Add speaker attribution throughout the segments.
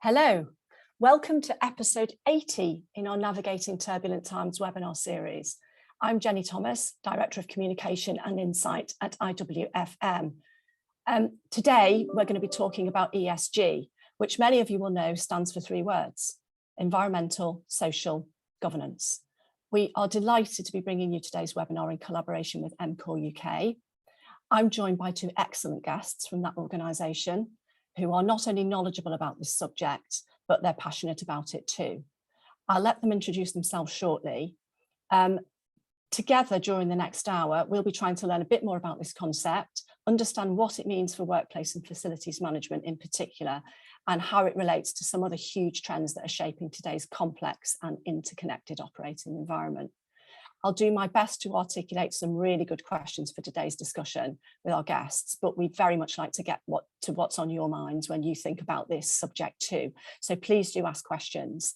Speaker 1: Hello, welcome to episode 80 in our Navigating Turbulent Times webinar series. I'm Jenny Thomas, Director of Communication and Insight at IWFM. Today, we're going to be talking about ESG, which many of you will know stands for three words: environmental, social, governance. We are delighted to be bringing you today's webinar in collaboration with EMCOR UK. I'm joined by two excellent guests from that organisation, who are not only knowledgeable about this subject, but they're passionate about it too. I'll let them introduce themselves shortly. Together during the next hour, we'll be trying to learn a bit more about this concept, understand what it means for workplace and facilities management in particular, and how it relates to some other huge trends that are shaping today's complex and interconnected operating environment. I'll do my best to articulate some really good questions for today's discussion with our guests, but we'd very much like to get to what's on your minds when you think about this subject too. So please do ask questions.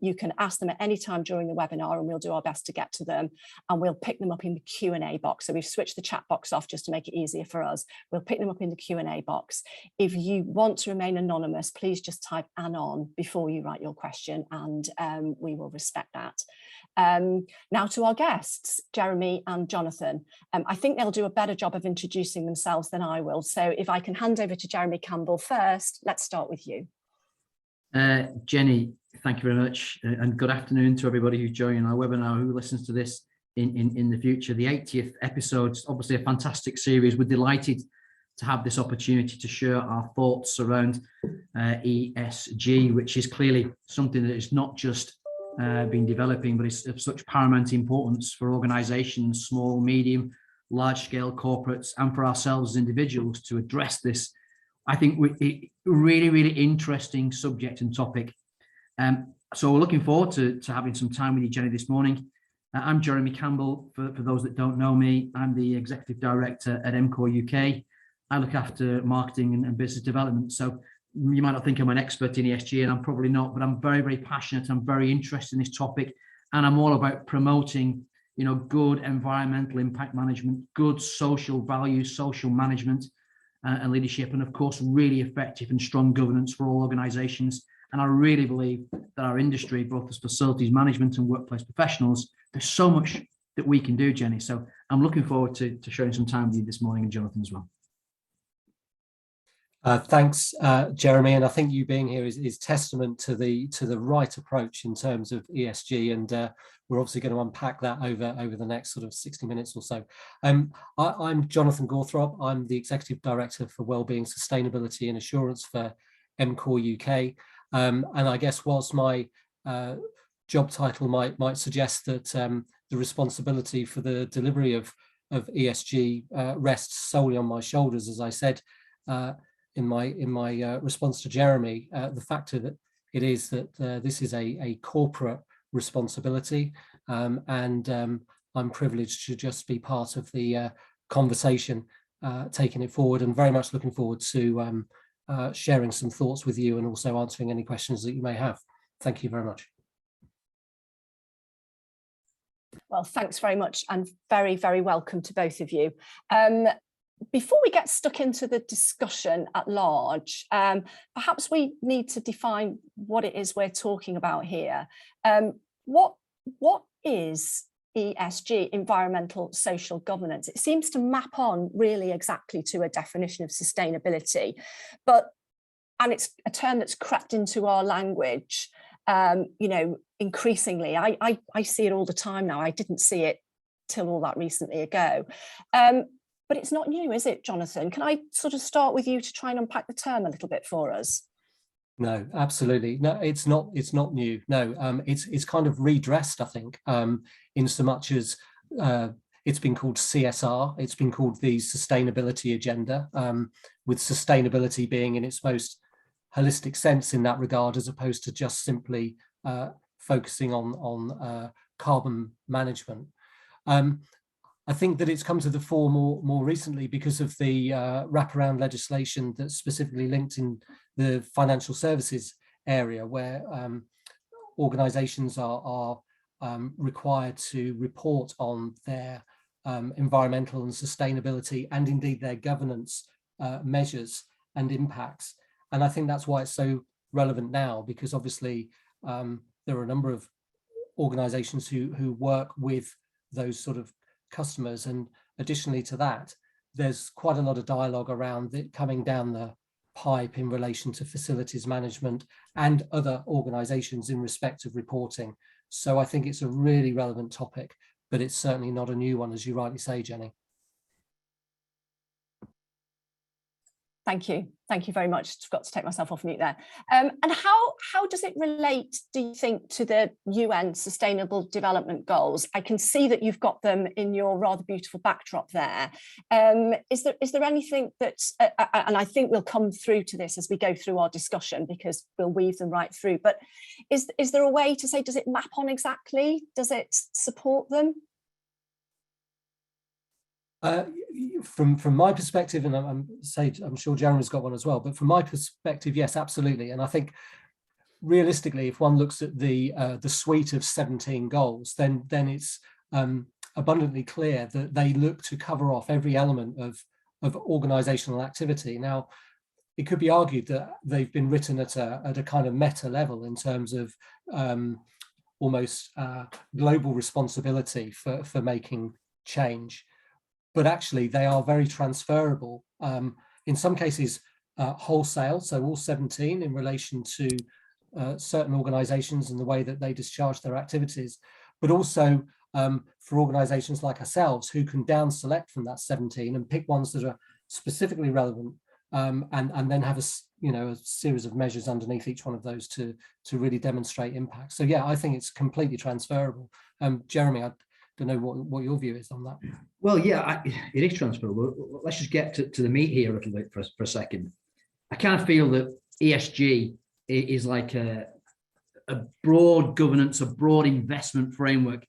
Speaker 1: You can ask them at any time during the webinar and we'll do our best to get to them, and we'll pick them up in the Q&A box. So we've switched the chat box off just to make it easier for us. We'll pick them up in the Q&A box. If you want to remain anonymous, please just type "anon" before you write your question, and we will respect that. Now to our guests, Jeremy and Jonathan. I think they'll do a better job of introducing themselves than I will. So if I can hand over to Jeremy Campbell first, let's start with you.
Speaker 2: Jenny, thank you very much, and good afternoon to everybody who's joining our webinar, who listens to this in the future. The 80th episode is obviously a fantastic series. We're delighted to have this opportunity to share our thoughts around ESG, which is clearly something that is not just been developing, but it's of such paramount importance for organizations, small, medium, large-scale corporates, and for ourselves as individuals to address this, I think, really interesting subject and topic. So we're looking forward to having some time with you, Jenny, this morning. I'm Jeremy Campbell. For those that don't know me, I'm the Executive Director at EMCOR UK. I look after marketing and business development. So you might not think I'm an expert in ESG, and I'm probably not, but I'm very passionate. I'm very interested in this topic, and I'm all about promoting, good environmental impact management, good social values, social management and leadership, and of course, really effective and strong governance for all organizations. And I really believe that our industry, both as facilities management and workplace professionals, there's so much that we can do, Jenny. So I'm looking forward to sharing some time with you this morning, and Jonathan as well.
Speaker 3: Thanks, Jeremy, and I think you being here is testament to the right approach in terms of ESG, and we're obviously going to unpack that over the next sort of 60 minutes or so. I'm Jonathan Gawthrop. I'm the Executive Director for Wellbeing, Sustainability and Assurance for EMCOR UK, and I guess whilst my job title might suggest that the responsibility for the delivery of ESG rests solely on my shoulders, as I said in my response to Jeremy, the factor that it is that this is a corporate responsibility, and I'm privileged to just be part of the conversation, taking it forward, and very much looking forward to sharing some thoughts with you and also answering any questions that you may have. Thank you very much.
Speaker 1: Well, thanks very much, and very welcome to both of you. Before we get stuck into the discussion at large, perhaps we need to define what it is we're talking about here. What is ESG, environmental social governance? It seems to map on really exactly to a definition of sustainability, and it's a term that's crept into our language, increasingly. I see it all the time now. I didn't see it till all that recently ago. But it's not new, is it, Jonathan? Can I sort of start with you to try and unpack the term a little bit for us?
Speaker 3: No, absolutely. No, it's not new. No, it's kind of redressed, I think, in so much as it's been called CSR. It's been called the sustainability agenda, with sustainability being in its most holistic sense in that regard, as opposed to just simply focusing on carbon management. I think that it's come to the fore more recently because of the wraparound legislation that's specifically linked in the financial services area, where organisations are required to report on their environmental and sustainability, and indeed their governance measures and impacts. And I think that's why it's so relevant now, because obviously there are a number of organizations who work with those sort of customers, and additionally to that, there's quite a lot of dialogue around it coming down the pipe in relation to facilities management and other organizations in respect of reporting. So I think it's a really relevant topic, but it's certainly not a new one, as you rightly say, Jenny.
Speaker 1: Thank you. Thank you very much. Forgot to take myself off mute there. And how does it relate, do you think, to the UN Sustainable Development Goals? I can see that you've got them in your rather beautiful backdrop there. Is there anything that, and I think we'll come through to this as we go through our discussion, because we'll weave them right through, but is there a way to say, does it map on exactly? Does it support them?
Speaker 3: From my perspective, and I'm sure Jeremy's got one as well, but from my perspective, yes, absolutely. And I think realistically, if one looks at the suite of 17 goals, then it's abundantly clear that they look to cover off every element of organizational activity. Now, it could be argued that they've been written at a kind of meta level in terms of almost global responsibility for making change. But actually they are very transferable, in some cases wholesale, so all 17 in relation to certain organizations and the way that they discharge their activities, but also for organizations like ourselves who can down select from that 17 and pick ones that are specifically relevant, and then have a series of measures underneath each one of those to really demonstrate impact. So yeah, I think it's completely transferable. Jeremy, I don't know what your view is on that.
Speaker 2: Well, yeah, it is transferable. Let's just get to the meat here a little bit for a second. I kind of feel that ESG is like a broad governance, a broad investment framework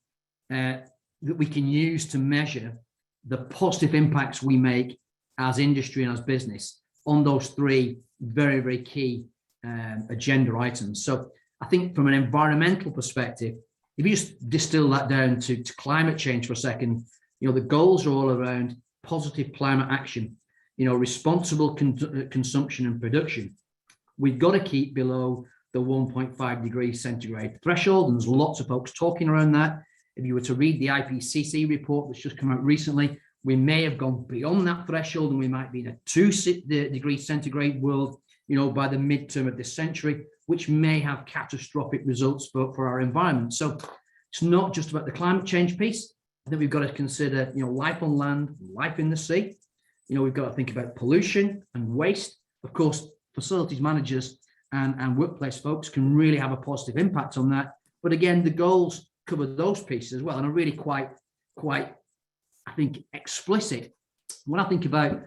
Speaker 2: that we can use to measure the positive impacts we make as industry and as business on those three very, very key agenda items. So I think from an environmental perspective, if you just distill that down to climate change for a second, the goals are all around positive climate action, responsible consumption and production. We've got to keep below the 1.5 degrees centigrade threshold, and there's lots of folks talking around that. If you were to read the IPCC report that's just come out recently, we may have gone beyond that threshold, and we might be in a 2 degrees centigrade world, by the midterm of this century, which may have catastrophic results for our environment. So it's not just about the climate change piece. I think we've got to consider, life on land, life in the sea. We've got to think about pollution and waste. Of course, facilities managers and workplace folks can really have a positive impact on that. But again, the goals cover those pieces as well, and are really quite, I think, explicit. When I think about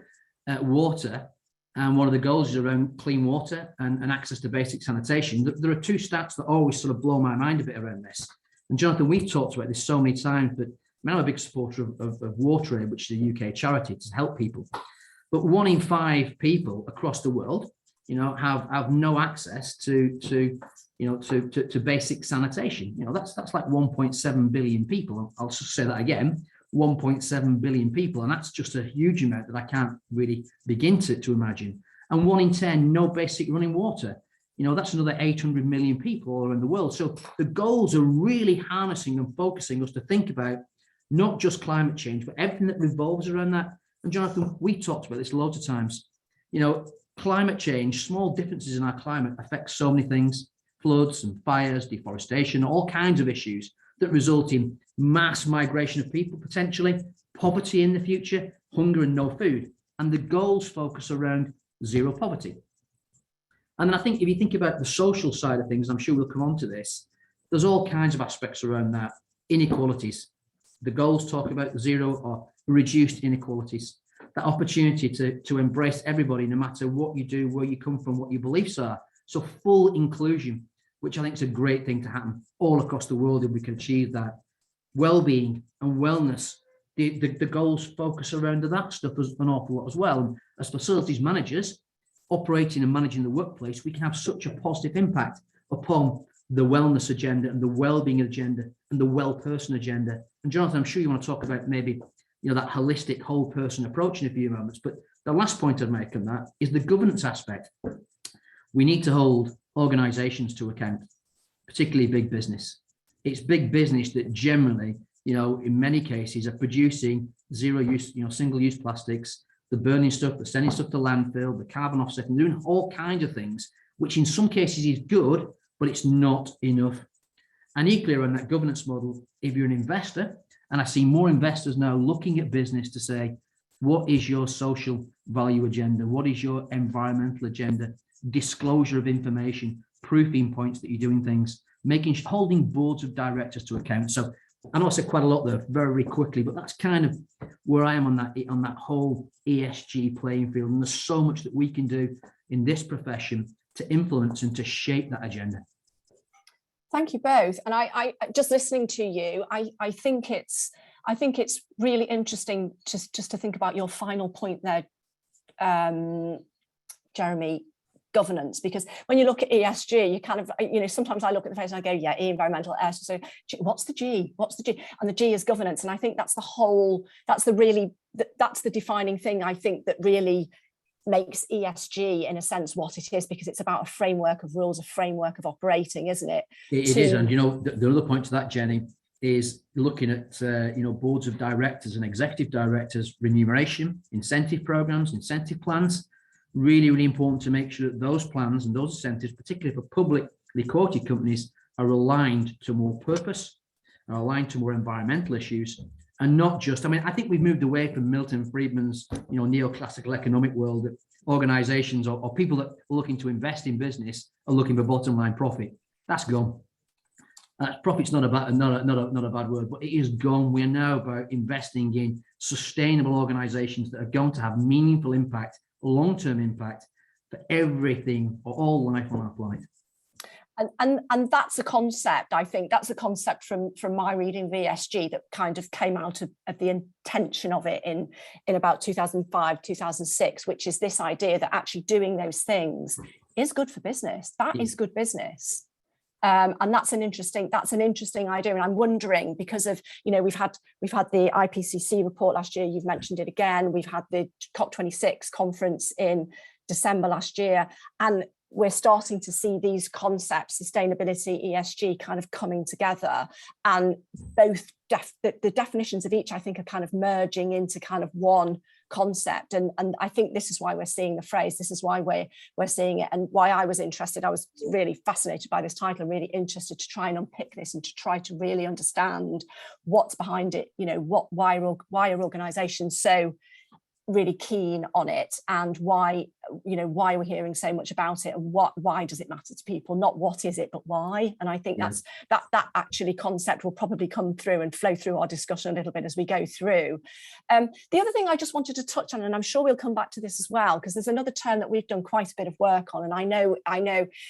Speaker 2: water, and one of the goals is around clean water and access to basic sanitation, there are two stats that always sort of blow my mind a bit around this. And Jonathan, we've talked about this so many times, but I'm a big supporter of WaterAid, which is a UK charity to help people. But 1 in 5 people across the world, have no access to basic sanitation. That's like 1.7 billion people. I'll just say that again. 1.7 billion people, and that's just a huge amount that I can't really begin to imagine. And 1 in 10, no basic running water. That's another 800 million people all around the world. So the goals are really harnessing and focusing us to think about not just climate change, but everything that revolves around that. And Jonathan, we talked about this loads of times. Climate change, small differences in our climate affect so many things: floods and fires, deforestation, all kinds of issues that result in mass migration of people, potentially poverty in the future, hunger and no food. And the goals focus around zero poverty. And then I think if you think about the social side of things, I'm sure we'll come on to this, there's all kinds of aspects around that. Inequalities. The goals talk about zero or reduced inequalities. That opportunity to embrace everybody, no matter what you do, where you come from, what your beliefs are. So full inclusion, which I think is a great thing to happen all across the world if we can achieve that. Well-being and wellness, the goals focus around that stuff an awful lot as well. And as facilities managers operating and managing the workplace, we can have such a positive impact upon the wellness agenda and the well-being agenda and the well-person agenda. And Jonathan, I'm sure you want to talk about maybe that holistic whole person approach in a few moments. But the last point I'd make on that is the governance aspect. We need to hold organizations to account, particularly big business. It's big business that generally, in many cases, are producing zero-use, single-use plastics, the burning stuff, the sending stuff to landfill, the carbon offset, and doing all kinds of things, which in some cases is good, but it's not enough. And equally on that governance model, if you're an investor, and I see more investors now looking at business to say, what is your social value agenda? What is your environmental agenda? Disclosure of information, proofing points that you're doing things, holding boards of directors to account. So I know I said quite a lot there very quickly, but that's kind of where I am on that whole ESG playing field. And there's so much that we can do in this profession to influence and to shape that agenda.
Speaker 1: Thank you both. And I just listening to you, I think it's really interesting just to think about your final point there, Jeremy, governance, because when you look at ESG, you kind of, sometimes I look at the face and I go, yeah, E, environmental, S. So what's the G? What's the G? And the G is governance. And I think that's the defining thing, I think, that really makes ESG in a sense what it is, because it's about a framework of rules, a framework of operating, isn't it?
Speaker 2: It is. And the other point to that, Jenny, is looking at boards of directors and executive directors, remuneration, incentive programs, incentive plans. Really, really important to make sure that those plans and those incentives, particularly for publicly quoted companies, are aligned to more purpose, are aligned to more environmental issues, and not just, I think we've moved away from Milton Friedman's, neoclassical economic world, that organizations or people that are looking to invest in business are looking for bottom line profit. That's gone. Profit's not a bad word, but it is gone. We are now about investing in sustainable organizations that are going to have meaningful impact, long-term impact for everything or all life on our planet.
Speaker 1: And that's a concept, I think, that's a concept from my reading of ESG that kind of came out of the intention of it in about 2005, 2006, which is this idea that actually doing those things is good for business. That is good business. And that's an interesting idea. And I'm wondering, because of, we've had the IPCC report last year, you've mentioned it again, we've had the COP26 conference in December last year, and we're starting to see these concepts, sustainability, ESG, kind of coming together, and both the definitions of each, I think, are kind of merging into kind of one concept. And I think this is why we're seeing the phrase, this is why we're seeing it, and why I was interested. I was really fascinated by this title and really interested to try and unpick this and to try to really understand what's behind it, why are organizations so really keen on it, and why we're hearing so much about it, and why does it matter to people? Not what is it, but why. And I think that's that actually concept will probably come through and flow through our discussion a little bit as we go through. The other thing I just wanted to touch on, and I'm sure we'll come back to this as well, because there's another term that we've done quite a bit of work on, and I know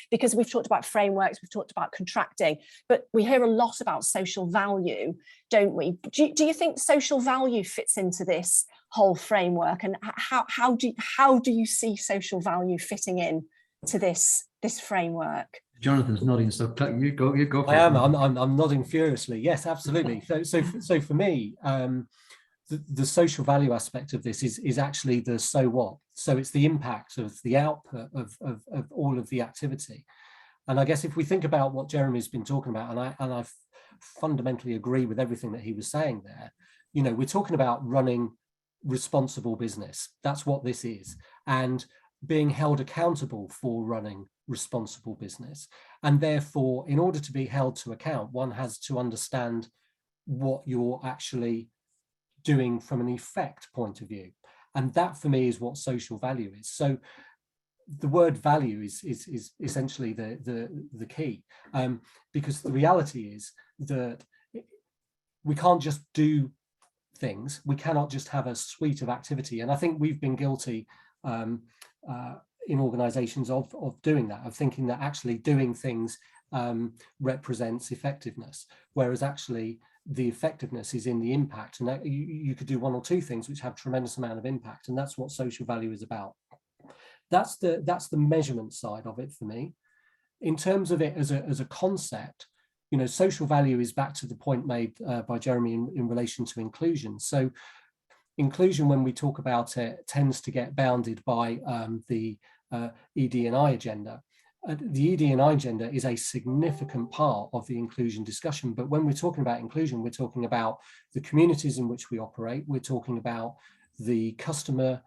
Speaker 1: because we've talked about frameworks, we've talked about contracting, but we hear a lot about social value, don't we? Do you think social value fits into this whole framework, and how do you see social value fitting in to this framework?
Speaker 2: Jonathan's nodding, so you go for
Speaker 3: I am.
Speaker 2: it.
Speaker 3: I'm nodding furiously. Yes, absolutely. So for me, the social value aspect of this is actually the so what. So it's the impact of the output of all of the activity. And I guess if we think about what Jeremy's been talking about, and I fundamentally agree with everything that he was saying there, we're talking about running responsible business. That's what this is, and being held accountable for running responsible business. And therefore, in order to be held to account, one has to understand what you're actually doing from an effect point of view. And that for me is what social value is. So the word value is essentially the key, because the reality is that we can't just do things. We cannot just have a suite of activity. And I think we've been guilty in organizations of doing that, of thinking that actually doing things represents effectiveness, whereas actually the effectiveness is in the impact. And that you could do one or two things which have tremendous amount of impact. And that's what social value is about. That's the measurement side of it for me. In terms of it as a concept, social value is back to the point made by Jeremy in relation to inclusion. So inclusion, when we talk about it, tends to get bounded by the ED&I agenda. the ED&I agenda is a significant part of the inclusion discussion. But when we're talking about inclusion, we're talking about the communities in which we operate. We're talking about the customer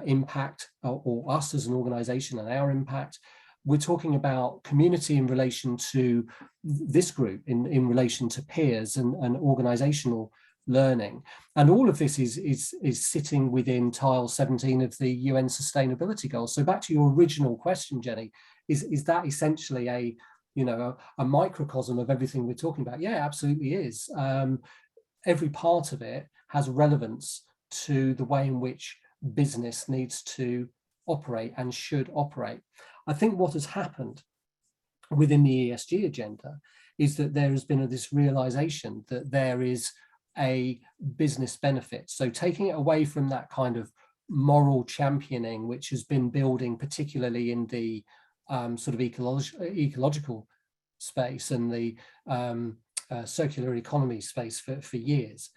Speaker 3: impact, or us as an organization and our impact. We're talking about community in relation to this group, in relation to peers and organizational learning. And all of this is sitting within tile 17 of the UN Sustainability Goals. So back to your original question, Jenny, is that essentially a microcosm of everything we're talking about? Yeah, absolutely is. Every part of it has relevance to the way in which business needs to operate and should operate. I think what has happened within the ESG agenda is that there has been this realization that there is a business benefit. So taking it away from that kind of moral championing, which has been building particularly in the sort of ecological space and the circular economy space for years,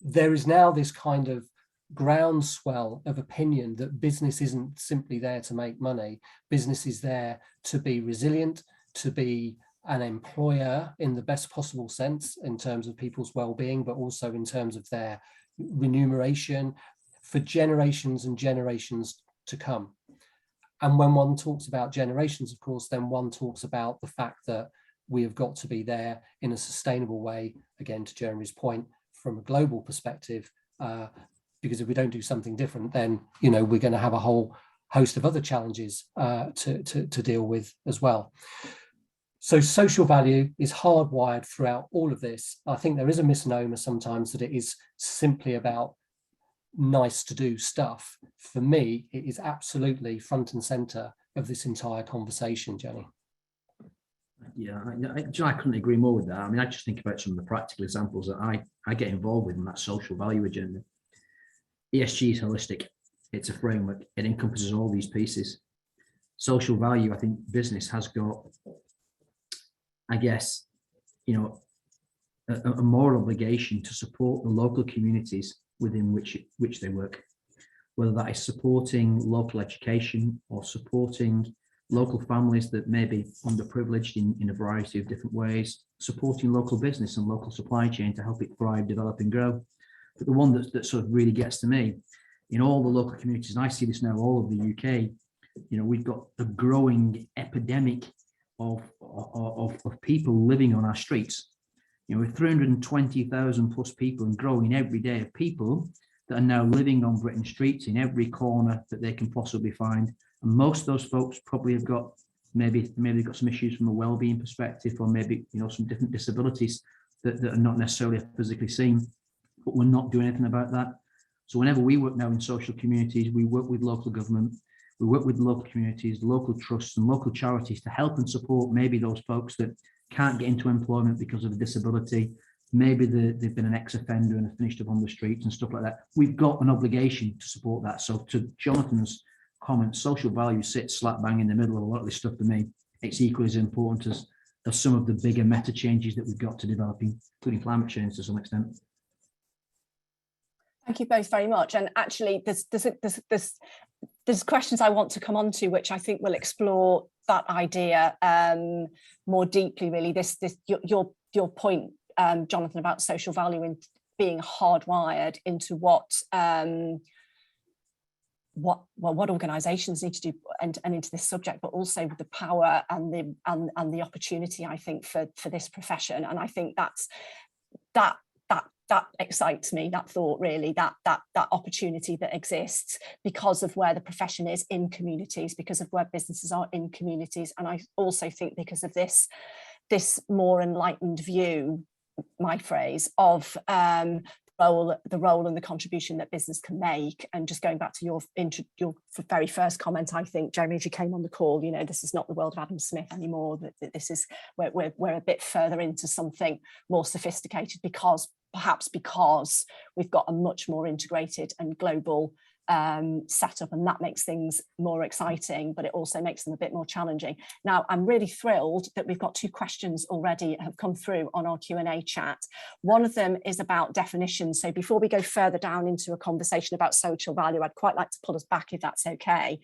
Speaker 3: there is now this kind of groundswell of opinion that business isn't simply there to make money. Business is there to be resilient, to be an employer in the best possible sense in terms of people's well-being, but also in terms of their remuneration for generations and generations to come. And when one talks about generations, of course, then one talks about the fact that we have got to be there in a sustainable way, again, to Jeremy's point, from a global perspective, because if we don't do something different, then we're going to have a whole host of other challenges to deal with as well. So social value is hardwired throughout all of this. I think there is a misnomer sometimes that it is simply about nice to do stuff. For me, it is absolutely front and center of this entire conversation, Jenny.
Speaker 2: Yeah, I couldn't agree more with that. I mean, I just think about some of the practical examples that I get involved with in that social value agenda. ESG is holistic. It's a framework. It encompasses all these pieces. Social value, I think business has got, I guess, a moral obligation to support the local communities within which they work, whether that is supporting local education or supporting local families that may be underprivileged in a variety of different ways, supporting local business and local supply chain to help it thrive, develop and grow. But the one that sort of really gets to me, in all the local communities, and I see this now all over the UK, we've got a growing epidemic of people living on our streets. With 320,000 plus people and growing every day of people that are now living on Britain streets in every corner that they can possibly find. And most of those folks probably have got maybe they've got some issues from a well-being perspective, or maybe some different disabilities that are not necessarily physically seen, but we're not doing anything about that. So whenever we work now in social communities, we work with local government, we work with local communities, local trusts and local charities to help and support maybe those folks that can't get into employment because of a disability. Maybe they've been an ex-offender and have finished up on the streets and stuff like that. We've got an obligation to support that. So to Jonathan's comment, social value sits slap bang in the middle of a lot of this stuff. To me, it's equally as important as some of the bigger meta changes that we've got to developing, including climate change to some extent.
Speaker 1: Thank you both very much. And actually, there's questions I want to come on to, which I think will explore that idea more deeply. Really, your point, Jonathan, about social value and being hardwired into what organisations need to do and into this subject, but also with the power and the opportunity, I think, for this profession. And I think that excites me, that thought, really, that opportunity that exists because of where the profession is in communities, because of where businesses are in communities. And I also think because of this more enlightened view, my phrase, of the role and the contribution that business can make. And just going back to your very first comment, I think, Jeremy, as you came on the call, this is not the world of Adam Smith anymore. That this is we're a bit further into something more sophisticated, perhaps because we've got a much more integrated and global setup, and that makes things more exciting, but it also makes them a bit more challenging. Now, I'm really thrilled that we've got 2 questions already have come through on our Q&A chat. One of them is about definitions. So before we go further down into a conversation about social value, I'd quite like to pull us back, if that's okay.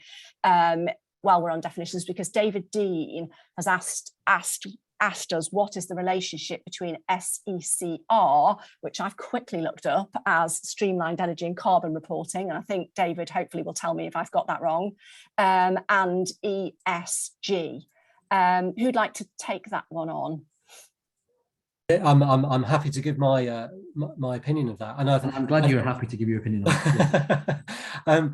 Speaker 1: while we're on definitions, because David Dean has asked us what is the relationship between SECR, which I've quickly looked up as Streamlined Energy and Carbon Reporting, and I think David hopefully will tell me if I've got that wrong, and ESG. Who'd like to take that one on?
Speaker 3: I'm happy to give my my opinion of that, and
Speaker 2: I'm glad you're happy to give your opinion on it.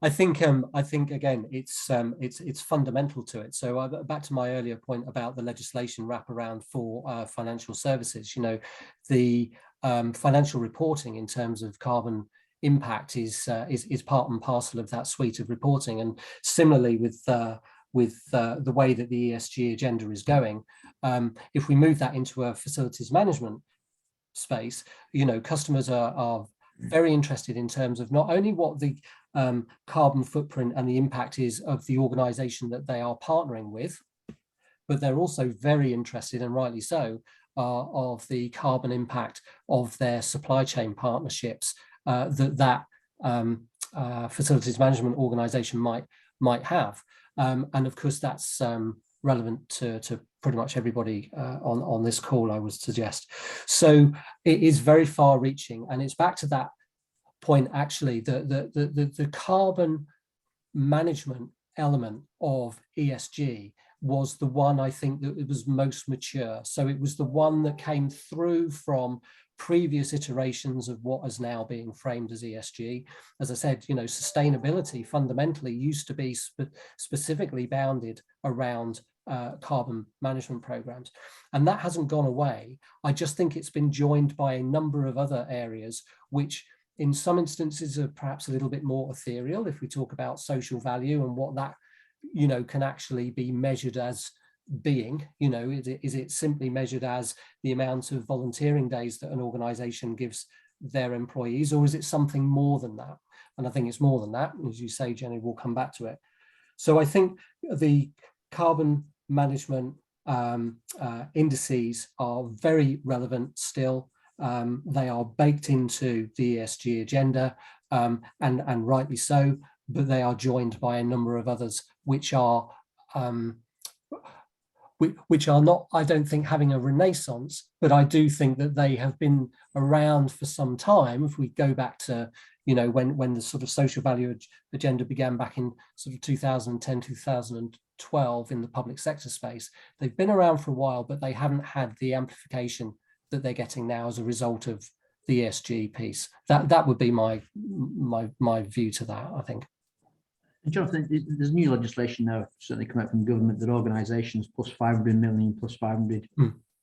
Speaker 3: I think again it's fundamental to it. So back to my earlier point about the legislation wraparound for financial services. You know, the financial reporting in terms of carbon impact is part and parcel of that suite of reporting, and similarly with the way that the ESG agenda is going, if we move that into a facilities management space, you know, customers are very interested in terms of not only what the carbon footprint and the impact is of the organization that they are partnering with, but they're also very interested, and rightly so, of the carbon impact of their supply chain partnerships that facilities management organization might have. And of course, that's relevant to pretty much everybody on this call, I would suggest. So it is very far-reaching, and it's back to that point, actually, the carbon management element of ESG was the one, I think, that it was most mature. So it was the one that came through from previous iterations of what is now being framed as ESG. As I said, you know, sustainability fundamentally used to be specifically bounded around carbon management programs, and that hasn't gone away. I just think it's been joined by a number of other areas, which in some instances are perhaps a little bit more ethereal. If we talk about social value and what that, you know, can actually be measured as being, you know, is it simply measured as the amount of volunteering days that an organization gives their employees, or is it something more than that? And I think it's more than that. As you say, Jenny, we'll come back to it. So I think the carbon management indices are very relevant still. They are baked into the ESG agenda, and rightly so, but they are joined by a number of others which are not, I don't think, having a renaissance, but I do think that they have been around for some time. If we go back to, you know, when the sort of social value agenda began back in sort of 2010, 2012 in the public sector space, they've been around for a while, but they haven't had the amplification that they're getting now as a result of the ESG piece. That would be my view to that, I think.
Speaker 2: Jonathan, there's new legislation now, certainly come out from government, that organisations plus 500 million plus 500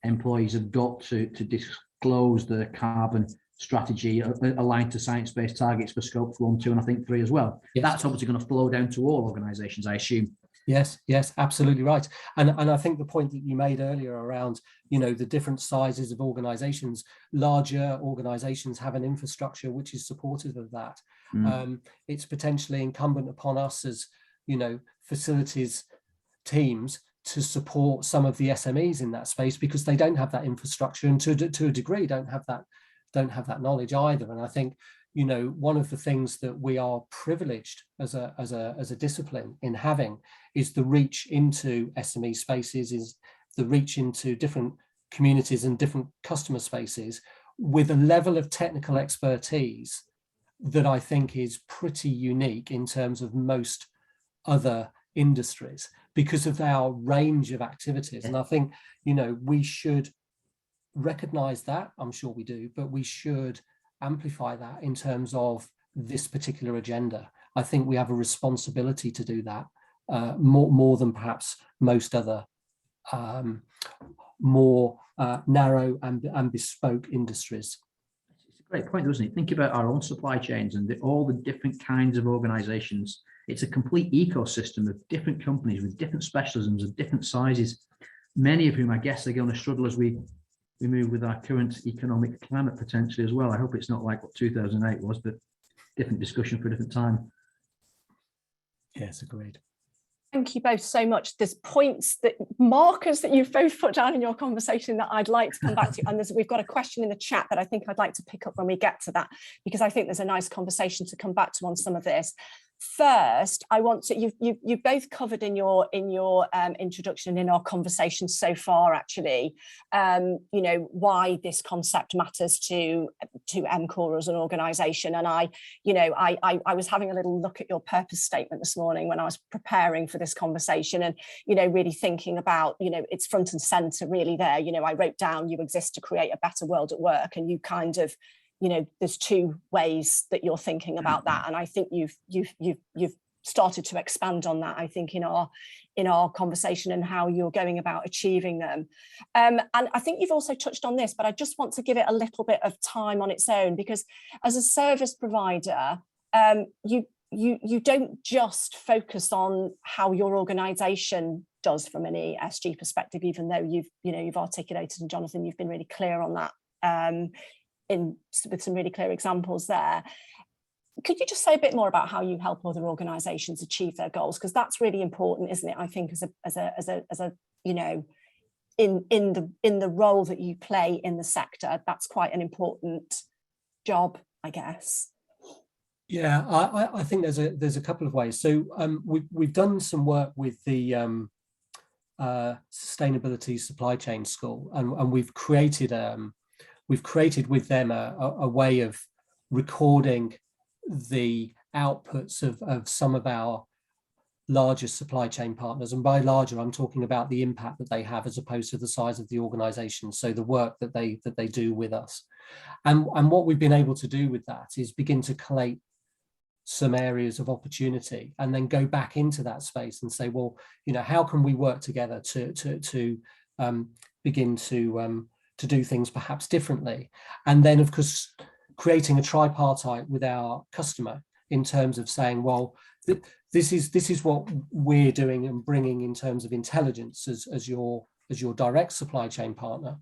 Speaker 2: employees have got to disclose their carbon strategy aligned to science-based targets for scopes 1, 2, and I think 3 as well. Yes. That's obviously going to flow down to all organisations, I assume.
Speaker 3: Yes, absolutely right. And I think the point that you made earlier around, you know, the different sizes of organizations, larger organizations have an infrastructure which is supportive of that. It's potentially incumbent upon us as, you know, facilities teams to support some of the SMEs in that space, because they don't have that infrastructure, and to a degree don't have that knowledge either. And I think, you know, one of the things that we are privileged as a discipline in having is the reach into SME spaces, is the reach into different communities and different customer spaces with a level of technical expertise that I think is pretty unique in terms of most other industries, because of our range of activities. And I think, you know, we should recognize that, I'm sure we do, but we should amplify that in terms of this particular agenda. I think we have a responsibility to do that more than perhaps most other more narrow and bespoke industries.
Speaker 2: It's a great point, isn't it? Think about our own supply chains and all the different kinds of organizations. It's a complete ecosystem of different companies with different specialisms of different sizes, many of whom I guess are going to struggle as we move with our current economic climate potentially as well. I hope it's not like what 2008 was, but different discussion for a different time.
Speaker 3: Yes, agreed.
Speaker 1: Thank you both so much. There's markers that you've both put down in your conversation that I'd like to come back to. And we've got a question in the chat that I think I'd like to pick up when we get to that, because I think there's a nice conversation to come back to on some of this. first, I want to, you've both covered in your introduction, in our conversation so far, actually, you know, why this concept matters to EMCOR as an organisation. And I was having a little look at your purpose statement this morning when I was preparing for this conversation, and, you know, really thinking about, you know, it's front and centre really there. You know, I wrote down, you exist to create a better world at work, and you kind of, you know, there's two ways that you're thinking about that, and I think you've started to expand on that, I think, in our conversation and how you're going about achieving them. And I think you've also touched on this, but I just want to give it a little bit of time on its own, because as a service provider, you don't just focus on how your organisation does from an ESG perspective, even though you've articulated, and Jonathan, you've been really clear on that. With some really clear examples there. Could you just say a bit more about how you help other organisations achieve their goals? Because that's really important, isn't it? I think as a you know, in the role that you play in the sector, that's quite an important job, I guess.
Speaker 3: Yeah, I think there's a couple of ways. So we've done some work with the Sustainability Supply Chain School, and we've created with them a way of recording the outputs of some of our largest supply chain partners. And by larger, I'm talking about the impact that they have as opposed to the size of the organization. So the work that they do with us. And what we've been able to do with that is begin to collate some areas of opportunity, and then go back into that space and say, well, you know, how can we work together to begin to do things perhaps differently? And then, of course, creating a tripartite with our customer in terms of saying, well, this is what we're doing and bringing in terms of intelligence as your direct supply chain partner.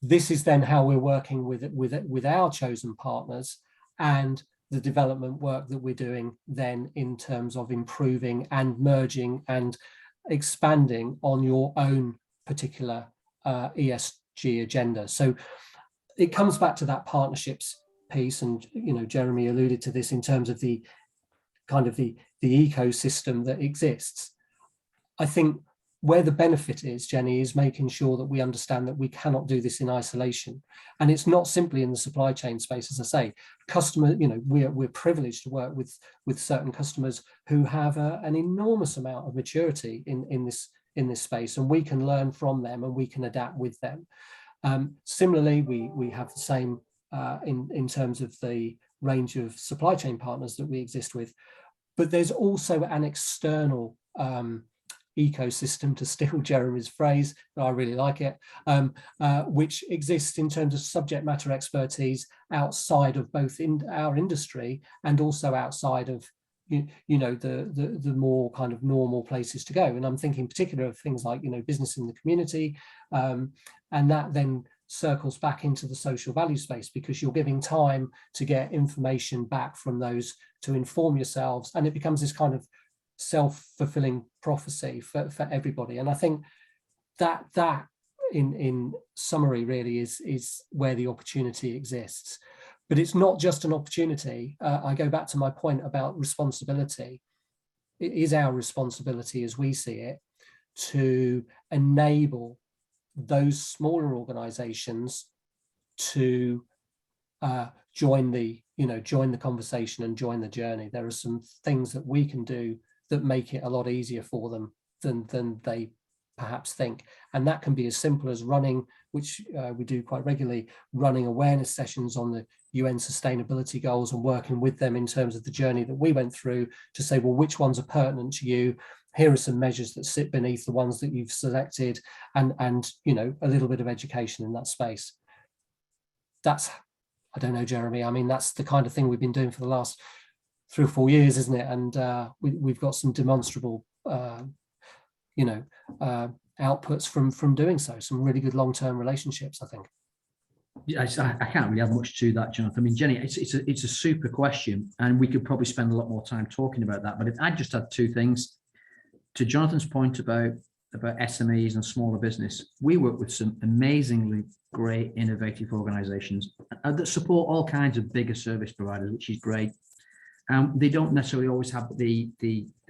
Speaker 3: This is then how we're working with our chosen partners, and the development work that we're doing then in terms of improving and merging and expanding on your own particular ESG agenda. So it comes back to that partnerships piece, and, you know, Jeremy alluded to this in terms of the kind of the ecosystem that exists. I think where the benefit is, Jenny, is making sure that we understand that we cannot do this in isolation. And it's not simply in the supply chain space, as I say. Customer, you know, we're privileged to work with certain customers who have an enormous amount of maturity in this space, and we can learn from them and we can adapt with them. Similarly, we have the same in terms of the range of supply chain partners that we exist with, but there's also an external ecosystem, to steal Jeremy's phrase, but I really like it, which exists in terms of subject matter expertise outside of both in our industry and also outside of you know the more kind of normal places to go. And I'm thinking particularly of things like, you know, business in the community, and that then circles back into the social value space, because you're giving time to get information back from those to inform yourselves, and it becomes this kind of self-fulfilling prophecy for everybody. And I think that in summary really is where the opportunity exists. But it's not just an opportunity. I go back to my point about responsibility. It is our responsibility, as we see it, to enable those smaller organizations to join the conversation and join the journey. There are some things that we can do that make it a lot easier for them than they perhaps think. And that can be as simple as running, which we do quite regularly, running awareness sessions on the UN sustainability goals and working with them in terms of the journey that we went through to say, well, which ones are pertinent to you? Here are some measures that sit beneath the ones that you've selected, and you know, a little bit of education in that space. That's, I don't know, Jeremy, I mean, that's the kind of thing we've been doing for the last 3 or 4 years, isn't it? And we've got some demonstrable outputs from doing so, some really good long-term relationships, I think.
Speaker 2: Yeah, I can't really have much to that, Jonathan. I mean, Jenny, it's a super question, and we could probably spend a lot more time talking about that. But if I just had 2 things, to Jonathan's point about SMEs and smaller business, we work with some amazingly great, innovative organisations that support all kinds of bigger service providers, which is great. They don't necessarily always have the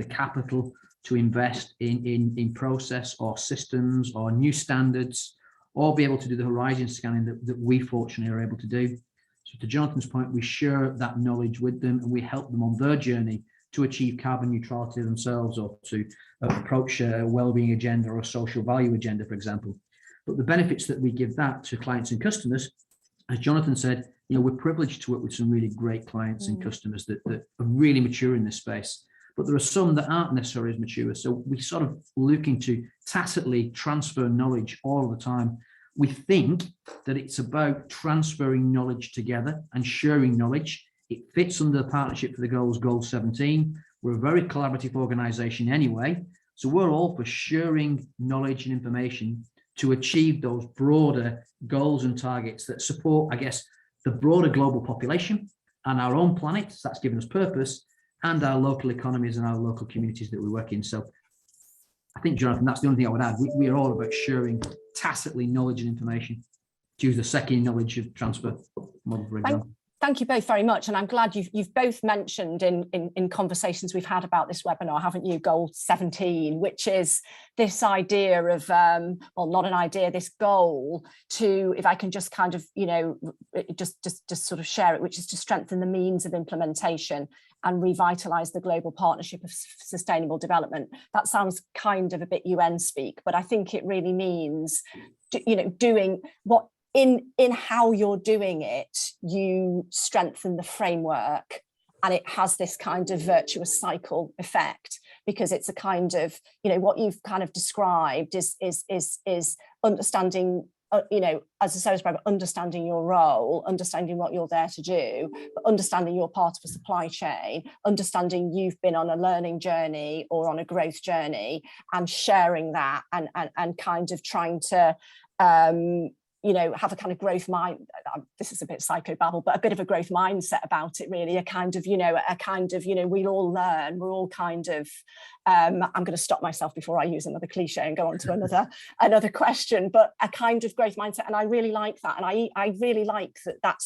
Speaker 2: capital to invest in process or systems or new standards, or be able to do the horizon scanning that we fortunately are able to do. So to Jonathan's point, we share that knowledge with them, and we help them on their journey to achieve carbon neutrality themselves, or to approach a well-being agenda or a social value agenda, for example. But the benefits that we give that to clients and customers, as Jonathan said, we're privileged to work with some really great clients and customers that are really mature in this space. But there are some that aren't necessarily as mature. So we sort of looking to tacitly transfer knowledge all the time. We think that it's about transferring knowledge together and sharing knowledge. It fits under the Partnership for the Goals, Goal 17. We're a very collaborative organisation anyway. So we're all for sharing knowledge and information to achieve those broader goals and targets that support, I guess, the broader global population and our own planet. So that's given us purpose, and our local economies and our local communities that we work in. So I think, Jonathan, that's the only thing I would add. We are all about sharing tacitly knowledge and information, to use the second knowledge of transfer model, for example.
Speaker 1: Thank you both very much. And I'm glad you've both mentioned in conversations we've had about this webinar, haven't you, Goal 17, which is this idea of, well, not an idea, this goal to, if I can just kind of, just sort of share it, which is to strengthen the means of implementation and revitalise the global partnership of sustainable development. That sounds kind of a bit UN speak, but I think it really means, doing what, in how you're doing it, you strengthen the framework, and it has this kind of virtuous cycle effect, because it's a kind of, what you've kind of described is understanding, as a service provider, understanding your role, understanding what you're there to do, but understanding you're part of a supply chain, understanding you've been on a learning journey or on a growth journey, and sharing that, and kind of trying to have a kind of growth mind. This is a bit psychobabble, but a bit of a growth mindset about it, really. A kind of, we all learn. We're all kind of. I'm going to stop myself before I use another cliche and go on to another question. But a kind of growth mindset, and I really like that, and I really like that.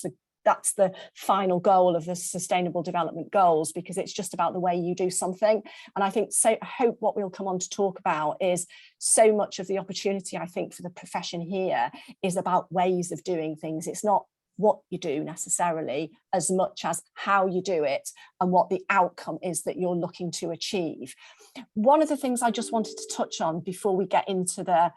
Speaker 1: That's the final goal of the Sustainable Development Goals, because it's just about the way you do something. And I think, so I hope what we'll come on to talk about is so much of the opportunity, I think, for the profession here is about ways of doing things. It's not what you do necessarily, as much as how you do it and what the outcome is that you're looking to achieve. One of the things I just wanted to touch on before we get into the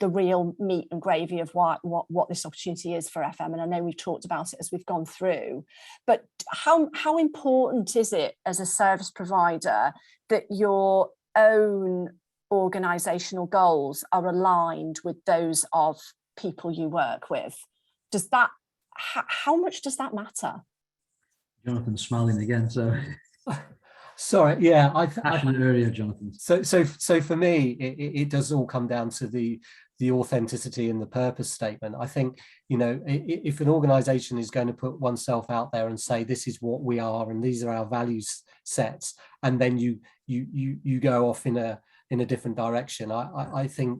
Speaker 1: real meat and gravy of what this opportunity is for FM, and I know we've talked about it as we've gone through, but how important is it as a service provider that your own organisational goals are aligned with those of people you work with? Does that, how much does that matter?
Speaker 2: Jonathan's smiling again, so.
Speaker 3: Sorry, yeah,
Speaker 2: Passionate area, Jonathan.
Speaker 3: So for me, it does all come down to the authenticity and the purpose statement. I think, if an organisation is going to put oneself out there and say this is what we are and these are our values sets, and then you go off in a different direction, I think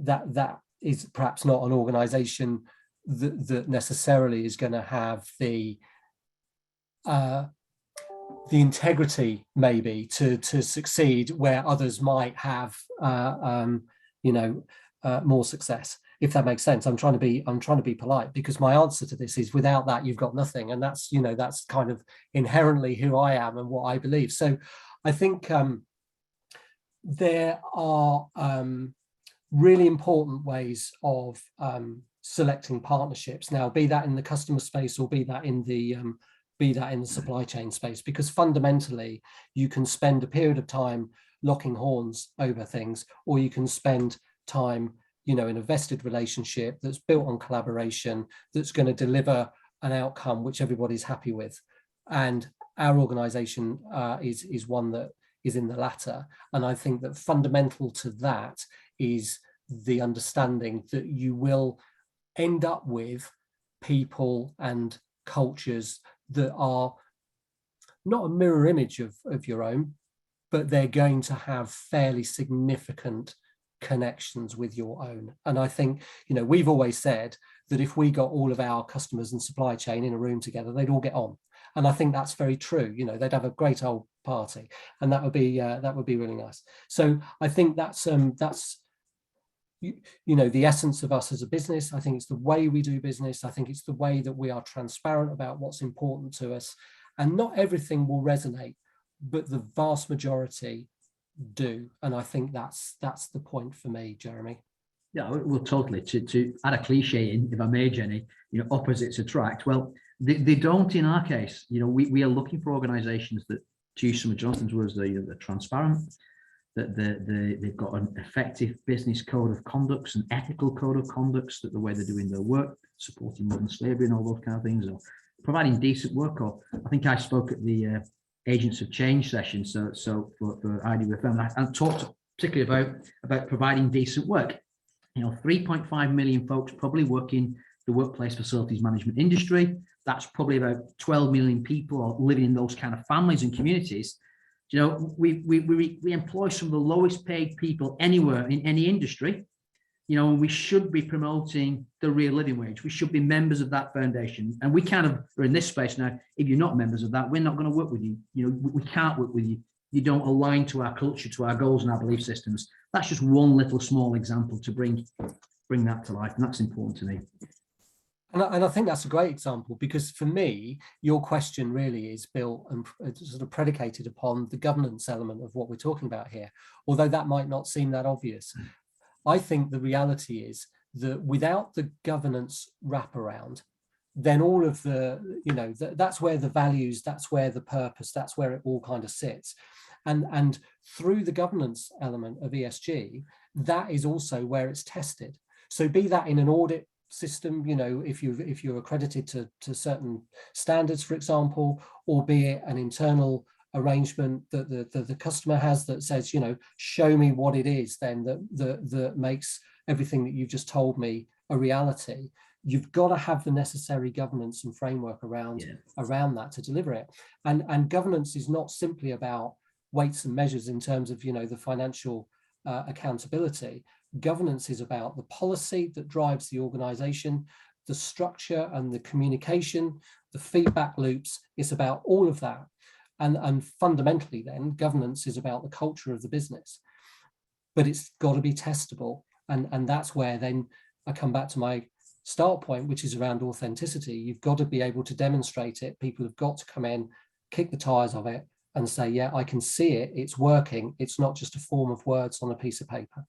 Speaker 3: that is perhaps not an organisation that necessarily is going to have the integrity maybe to succeed where others might have more success, if that makes sense. I'm trying to be polite, because my answer to this is without that you've got nothing, and that's that's kind of inherently who I am and what I believe. So I think there are really important ways of selecting partnerships, now be that in the customer space or be that in the supply chain space, because fundamentally you can spend a period of time locking horns over things, or you can spend time in a vested relationship that's built on collaboration, that's going to deliver an outcome which everybody's happy with. And our organization is one that is in the latter. And I think that fundamental to that is the understanding that you will end up with people and cultures that are not a mirror image of your own, but they're going to have fairly significant connections with your own. And I think, we've always said that if we got all of our customers and supply chain in a room together, they'd all get on. And I think that's very true. You know, they'd have a great old party, and that would be really nice. So I think that's you know, the essence of us as a business. I think it's the way we do business. I think it's the way that we are transparent about what's important to us. And not everything will resonate, but the vast majority do. And I think that's the point for me, Jeremy.
Speaker 2: Yeah, well, totally. To add a cliche in, if I may, Jenny, you know, opposites attract. Well, they don't in our case. You know, we are looking for organisations that, to use some of Jonathan's words, they're transparent, that they've got an effective business code of conducts, an ethical code of conducts, that the way they're doing their work, supporting modern slavery and all those kind of things, or providing decent work. Or I think I spoke at the Agents of Change session, so for IDUFM, and talked particularly about providing decent work. You know, 3.5 million folks probably work in the workplace facilities management industry. That's probably about 12 million people living in those kind of families and communities. You know, we employ some of the lowest paid people anywhere in any industry. You know, and we should be promoting the real living wage. We should be members of that foundation. And we kind of are in this space now. If you're not members of that, we're not going to work with you. You know, we can't work with you. You don't align to our culture, to our goals and our belief systems. That's just one little small example to bring that to life, and that's important to me.
Speaker 3: And I think that's a great example, because for me, your question really is built and sort of predicated upon the governance element of what we're talking about here, although that might not seem that obvious. I think the reality is that without the governance wraparound, then all of the, you know, that's where the values, that's where the purpose, that's where it all kind of sits. And through the governance element of ESG, that is also where it's tested. So be that in an audit system, you know, if you're accredited to certain standards, for example, or be it an internal arrangement that the customer has that says, you know, show me what it is then that makes everything that you've just told me a reality. You've got to have the necessary governance and framework around that to deliver it. And governance is not simply about weights and measures in terms of, you know, the financial accountability. Governance is about the policy that drives the organization, the structure and the communication, the feedback loops. It's about all of that. And fundamentally then, governance is about the culture of the business. But it's got to be testable. And that's where then I come back to my start point, which is around authenticity. You've got to be able to demonstrate it. People have got to come in, kick the tires of it and say, yeah, I can see it, it's working. It's not just a form of words on a piece of paper.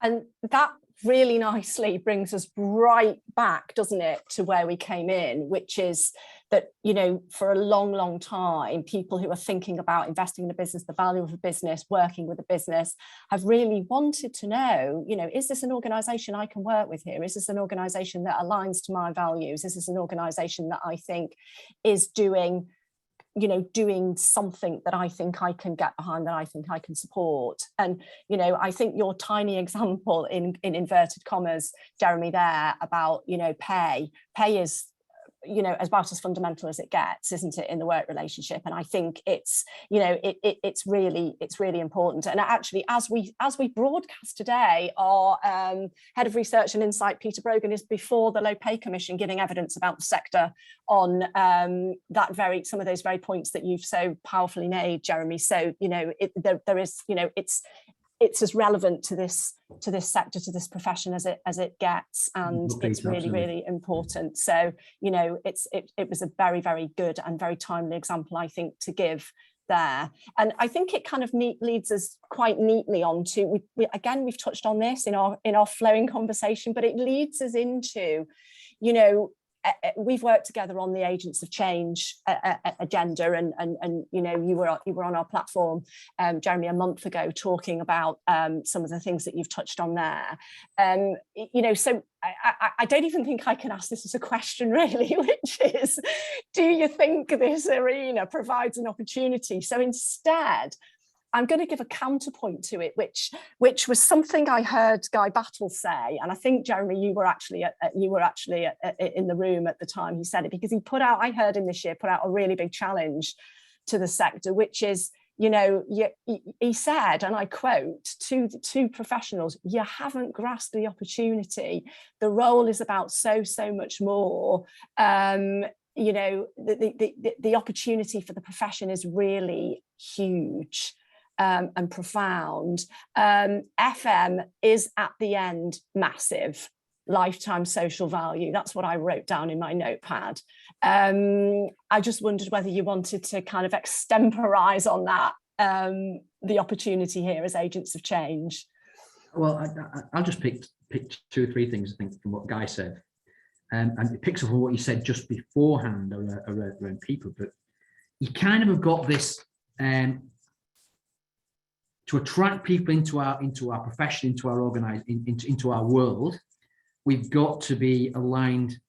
Speaker 1: And that really nicely brings us right back, doesn't it, to where we came in, which is that, you know, for a long, long time, people who are thinking about investing in a business, the value of a business, working with a business, have really wanted to know, you know, is this an organization I can work with here? Is this an organization that aligns to my values? Is this an organization that I think is doing something that I think I can get behind, that I think I can support? And, you know, I think your tiny example in inverted commas, Jeremy, there about, you know, pay is, you know, about as fundamental as it gets, isn't it, in the work relationship? And I think it's, you know, it's really important. And actually, as we broadcast today, our head of research and insight, Peter Brogan, is before the Low Pay Commission, giving evidence about the sector on some of those very points that you've so powerfully made, Jeremy. So, you know, there is, you know, it's as relevant to this sector, to this profession as it gets, and it's really, really important. So, you know, it was a very, very good and very timely example, I think, to give there. And I think it kind of leads us quite neatly on to, we've touched on this in our flowing conversation, but it leads us into, you know, we've worked together on the Agents of Change agenda, and you know, you were on our platform, Jeremy, a month ago, talking about some of the things that you've touched on there. You know, so I don't even think I can ask this as a question, really, which is, do you think this arena provides an opportunity? So instead, I'm going to give a counterpoint to it, which was something I heard Guy Battle say, and I think, Jeremy, you were actually in the room at the time he said it, because I heard him this year put out a really big challenge to the sector, which is, you know, he said, and I quote, to professionals, you haven't grasped the opportunity. The role is about so much more. you know, the opportunity for the profession is really huge and profound. FM is at the end massive. Lifetime social value. That's what I wrote down in my notepad. I just wondered whether you wanted to kind of extemporize on that, the opportunity here as agents of change.
Speaker 2: Well, I'll just pick 2 or 3 things, I think, from what Guy said. And it picks up on what you said just beforehand around people. But you kind of have got this, to attract people into our profession, into our into our world. We've got to be aligned.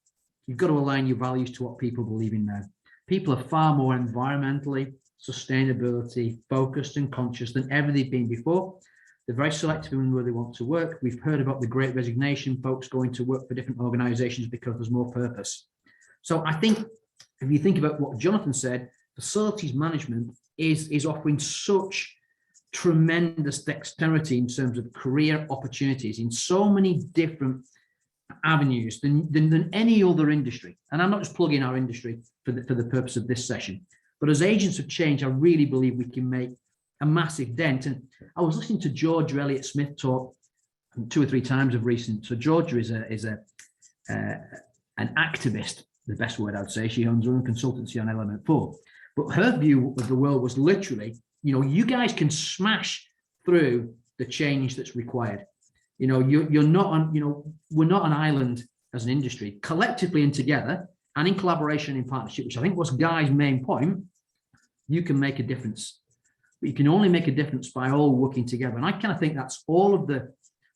Speaker 2: You've got to align your values to what people believe in now. People are far more environmentally, sustainability focused and conscious than ever they've been before. They're very selective in where they want to work. We've heard about the Great Resignation, folks going to work for different organisations because there's more purpose. So I think if you think about what Jonathan said, facilities management is offering such tremendous dexterity in terms of career opportunities in so many different avenues than any other industry. And I'm not just plugging our industry for the purpose of this session, but as agents of change, I really believe we can make a massive dent. And I was listening to Georgia Elliott-Smith talk 2 or 3 times of recent. So Georgia is an activist, the best word I would say. She owns her own consultancy on Element 4. But her view of the world was literally, you know, you guys can smash through the change that's required. You know, you're not on, you know, we're not an island as an industry. Collectively and together and in collaboration and in partnership, which I think was Guy's main point, you can make a difference. But you can only make a difference by all working together. And I kind of think that's all of the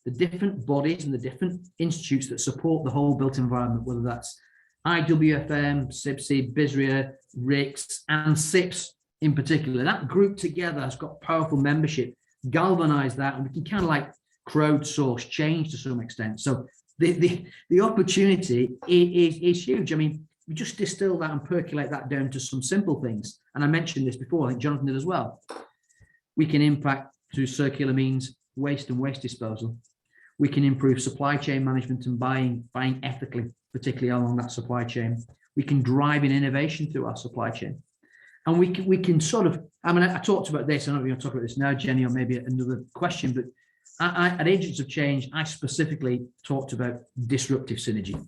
Speaker 2: different bodies and the different institutes that support the whole built environment, whether that's IWFM, CIBSI, BISRIA, RICS, and SIPS in particular. That group together has got powerful membership, galvanize that, and we can kind of like crowdsource change to some extent. So the opportunity is huge. I mean, we just distill that and percolate that down to some simple things. And I mentioned this before, I think Jonathan did as well. We can impact through circular means, waste and waste disposal. We can improve supply chain management and buying ethically, particularly along that supply chain. We can drive in innovation through our supply chain. And we can sort of, I mean, I talked about this, I don't know if you're going to talk about this now, Jenny, or maybe another question, but at Agents of Change, I specifically talked about disruptive synergy.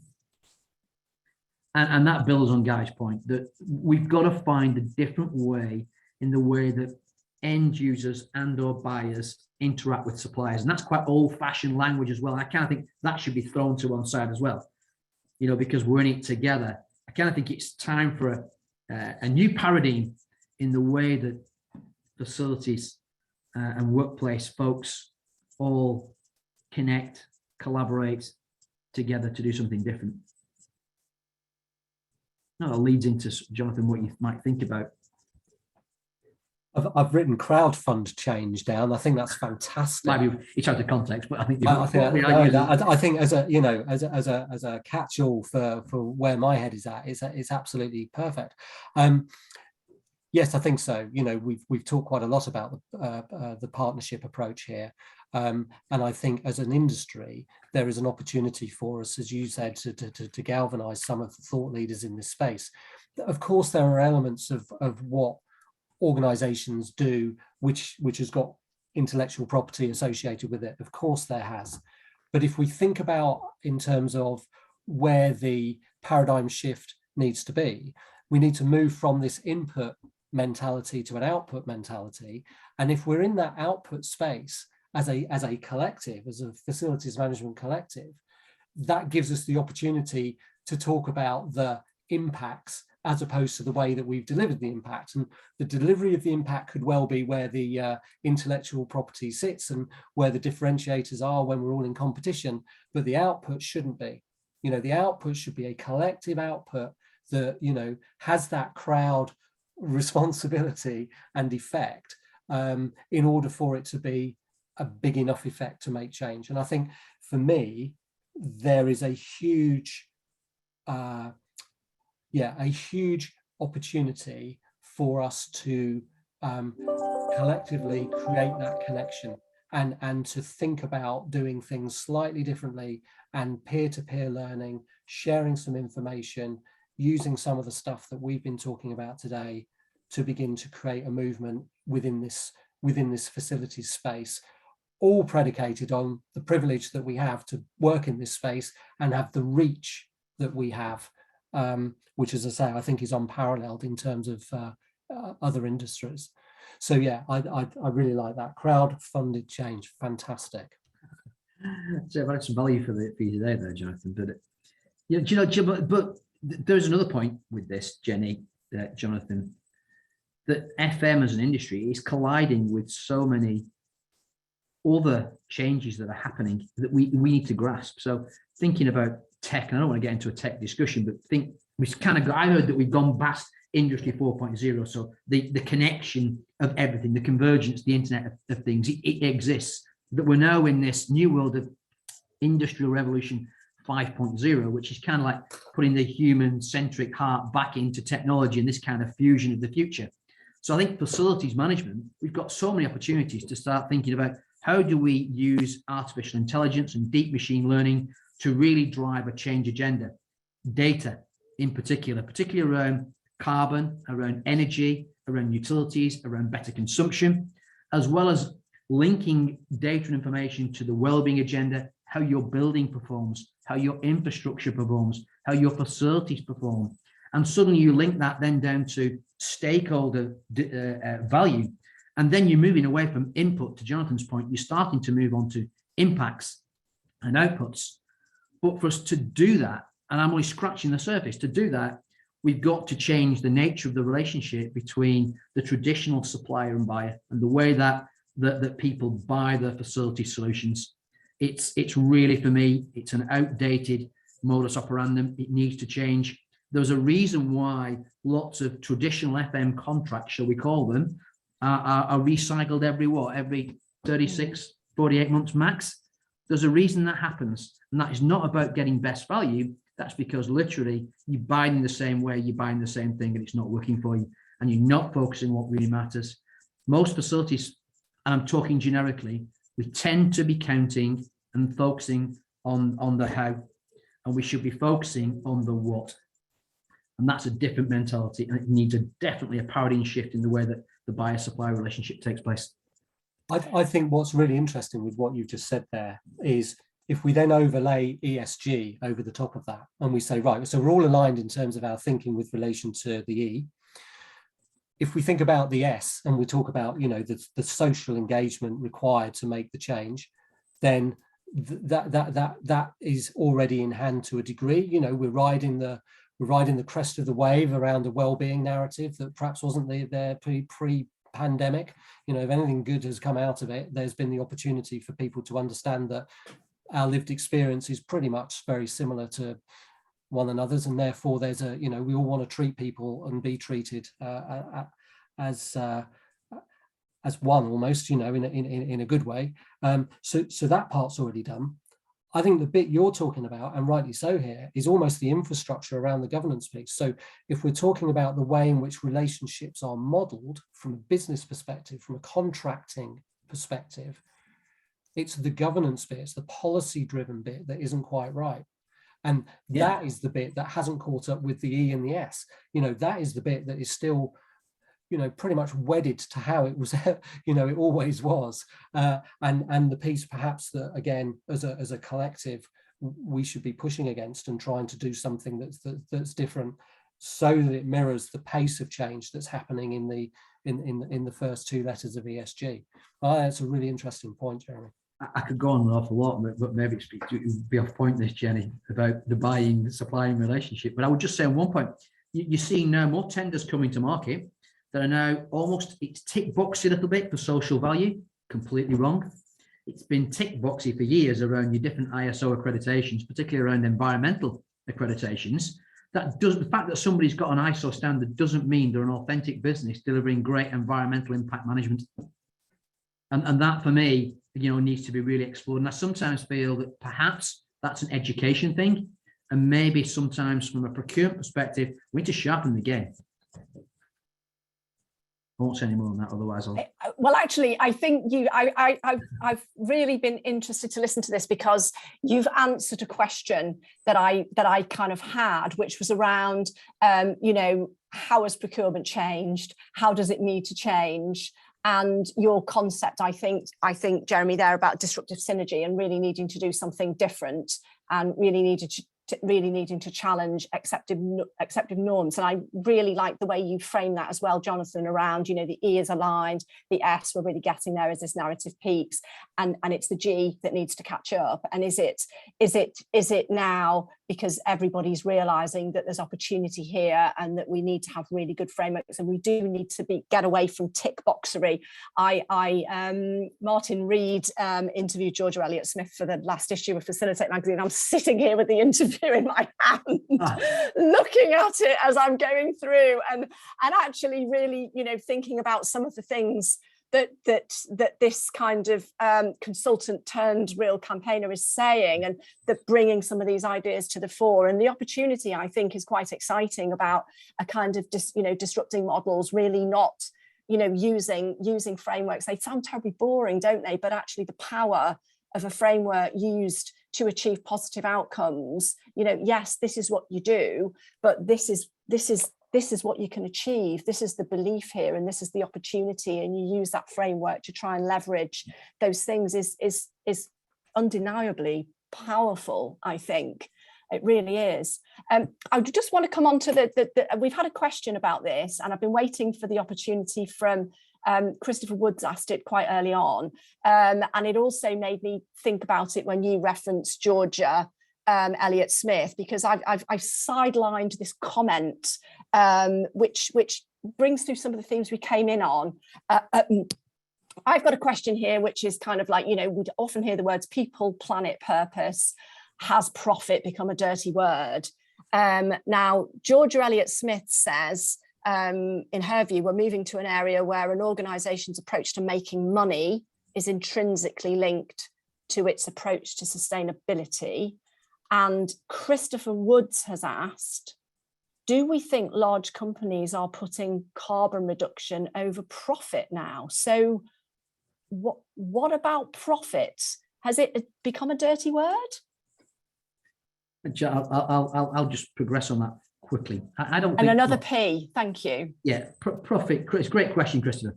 Speaker 2: And that builds on Guy's point that we've got to find a different way in the way that end users and or buyers interact with suppliers. And that's quite old-fashioned language as well. I kind of think that should be thrown to one side as well, you know, because we're in it together. I kind of think it's time for a new paradigm in the way that facilities and workplace folks all connect, collaborate together to do something different. Now that leads into, Jonathan, what you might think about.
Speaker 3: I've written crowdfund change down. I think that's fantastic.
Speaker 2: Might be it's out of context, but I think
Speaker 3: I think as a, you know, as a catch-all for where my head is at, it's absolutely perfect. Yes, I think so. You know, we've talked quite a lot about the partnership approach here, and I think as an industry there is an opportunity for us, as you said, to galvanise some of the thought leaders in this space. Of course, there are elements of what organisations do which has got intellectual property associated with it. Of course, there has. But if we think about in terms of where the paradigm shift needs to be, we need to move from this input mentality to an output mentality. And if we're in that output space as a collective, as a facilities management collective, that gives us the opportunity to talk about the impacts as opposed to the way that we've delivered the impact. And the delivery of the impact could well be where the intellectual property sits and where the differentiators are when we're all in competition, but the output shouldn't be. You know, the output should be a collective output that, you know, has that crowd responsibility and effect in order for it to be a big enough effect to make change. And I think for me, there is a huge a huge opportunity for us to collectively create that connection and to think about doing things slightly differently and peer-to-peer learning, sharing some information, using some of the stuff that we've been talking about today to begin to create a movement within this facilities space, all predicated on the privilege that we have to work in this space and have the reach that we have, which, as I say, I think is unparalleled in terms of other industries. So yeah, I really like that. Crowd-funded change, fantastic.
Speaker 2: So I've had some value for you today, though, Jonathan. But there's another point with this, Jenny, Jonathan, that FM as an industry is colliding with so many other changes that are happening that we need to grasp. So thinking about tech, and I don't want to get into a tech discussion, but I heard that we've gone past Industry 4.0. So the connection of everything, the convergence, the Internet of Things, it exists. That we're now in this new world of Industrial Revolution 5.0, which is kind of like putting the human-centric heart back into technology and this kind of fusion of the future. So I think facilities management, we've got so many opportunities to start thinking about how do we use artificial intelligence and deep machine learning to really drive a change agenda. Data in particularly around carbon, around energy, around utilities, around better consumption, as well as linking data and information to the well-being agenda, how your building performs, how your infrastructure performs, how your facilities perform. And suddenly you link that then down to stakeholder value. And then you're moving away from input, to Jonathan's point, you're starting to move on to impacts and outputs. But for us to do that, and I'm only scratching the surface, to do that, we've got to change the nature of the relationship between the traditional supplier and buyer and the way that people buy their facility solutions. It's really, for me, it's an outdated modus operandum. It needs to change. There's a reason why lots of traditional FM contracts, shall we call them, are recycled every 36, 48 months max. There's a reason that happens, and that is not about getting best value. That's because literally you're buying the same way, you're buying the same thing, and it's not working for you, and you're not focusing on what really matters. Most facilities, and I'm talking generically, we tend to be counting and focusing on the how, and we should be focusing on the what. And that's a different mentality, and it needs definitely a paradigm shift in the way that the buyer-supplier relationship takes place.
Speaker 3: I think what's really interesting with what you've just said there is if we then overlay ESG over the top of that, and we say, right, so we're all aligned in terms of our thinking with relation to the E. If we think about the S and we talk about, you know, the social engagement required to make the change, then that is already in hand to a degree. You know, we're riding the crest of the wave around a well-being narrative that perhaps wasn't there pre-pandemic. You know, if anything good has come out of it, there's been the opportunity for people to understand that our lived experience is pretty much very similar to one another's, and therefore there's a, you know, we all want to treat people and be treated as one almost, you know, in a good way. So that part's already done. I think the bit you're talking about, and rightly so here, is almost the infrastructure around the governance piece. So if we're talking about the way in which relationships are modelled from a business perspective, from a contracting perspective, it's the governance bit, it's the policy-driven bit that isn't quite right. And that is the bit that hasn't caught up with the E and the S. You know, that is the bit that is still, you know, pretty much wedded to how it was, you know, it always was. And the piece perhaps that, again, as a collective, we should be pushing against and trying to do something that's different, so that it mirrors the pace of change that's happening in the first two letters of ESG. That's a really interesting point, Jeremy.
Speaker 2: I could go on an awful lot, but maybe it would be off point, this, Jenny, about the buying, supplying relationship. But I would just say on one point, you're seeing now more tenders coming to market that are now almost, it's tick boxy a little bit for social value. Completely wrong. It's been tick boxy for years around your different ISO accreditations, particularly around environmental accreditations. The fact that somebody's got an ISO standard doesn't mean they're an authentic business delivering great environmental impact management. And that, for me, you know, needs to be really explored. And I sometimes feel that perhaps that's an education thing, and maybe sometimes from a procurement perspective, we need to sharpen the game. won't say any more than that, otherwise I'll...
Speaker 1: Well, actually, I think I've really been interested to listen to this, because you've answered a question that I kind of had, which was around, you know, how has procurement changed? How does it need to change? And your concept, I think, Jeremy, there about disruptive synergy and really needing to do something different, and really needing to challenge accepted norms. And I really like the way you frame that as well, Jonathan, around, you know, the E is aligned, the S, we're really getting there as this narrative peaks, and it's the G that needs to catch up. And is it now, because everybody's realizing that there's opportunity here and that we need to have really good frameworks, and we do need to get away from tick boxery. Martin Reed interviewed Georgia Elliott-Smith for the last issue of Facilitate magazine. I'm sitting here with the interview in my hand, looking at it as I'm going through, and actually really, you know, thinking about some of the things that this kind of consultant turned real campaigner is saying, and that bringing some of these ideas to the fore. And the opportunity, I think, is quite exciting about a kind of disrupting models, really not, you know, using frameworks. They sound terribly boring, don't they? But actually the power of a framework used to achieve positive outcomes, you know, yes, this is what you do, but this is what you can achieve. This is the belief here, and this is the opportunity, and you use that framework to try and leverage those things is undeniably powerful, I think. It really is. I just want to come on to we've had a question about this, and I've been waiting for the opportunity from Christopher Woods asked it quite early on, and it also made me think about it when you referenced Georgia Elliott-Smith, because I've sidelined this comment, which brings through some of the themes we came in on. I've got a question here, which is kind of like, you know, we'd often hear the words people, planet, purpose. Has profit become a dirty word? Now, Georgia Elliott-Smith says, in her view, we're moving to an area where an organisation's approach to making money is intrinsically linked to its approach to sustainability. And Christopher Woods has asked, do we think large companies are putting carbon reduction over profit now? So what about profit? Has it become a dirty word?
Speaker 2: I'll just progress on that quickly. I don't.
Speaker 1: And another P. Thank you.
Speaker 2: Yeah, profit. It's a great question, Christopher.